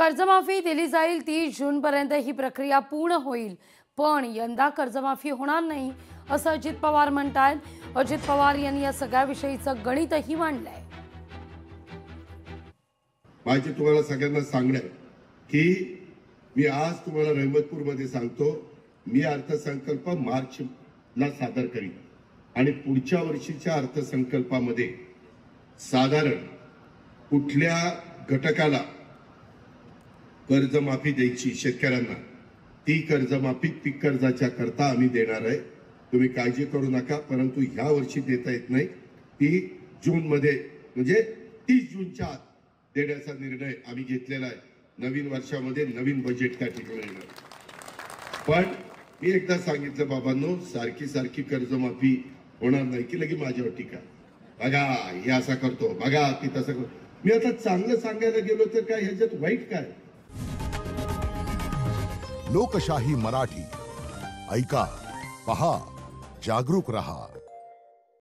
कर्जमाफी दिली जाईल 30 जून पर्यंत ही प्रक्रिया पूर्ण होईल, पण यंदा कर्जमाफी होणार नाही असं अजित पवार म्हणतात। अजित पवार यांनी या सगळ्याविषयीचं गणितही मांडलंय। माझे तुम्हाला सगळ्यांना सांगणं की मी आज तुम्हाला रहमतपूरमध्ये सांगतो, मी अर्थसंकल्प मार्चला सादर करीन आणि पुढच्या वर्षीच्या अर्थसंकल्पामध्ये साधारण कुठल्या घटकाला कर्जमाफी द्यायची शेतकऱ्यांना, ती कर्जमाफी पीक कर्जाच्या करता आम्ही देणार आहे। तुम्ही काळजी करू नका, परंतु ह्या वर्षी देता येत नाही, ती जून मध्ये म्हणजे 30 जूनच्या आत देण्याचा निर्णय आम्ही घेतलेला आहे। नवीन वर्षामध्ये नवीन बजेट त्या ठिकाणी येणार। पण मी एकदा सांगितलं बाबांनो, सारखी सारखी कर्जमाफी होणार नाही की लगे माझ्यावर टीका, बघा हे असा करतो, बघा ती तसं करतो। मी आता चांगलं सांगायला गेलो तर काय ह्याच्यात वाईट काय? लोकशाही मराठी ऐका, पहा, जागरूक रहा।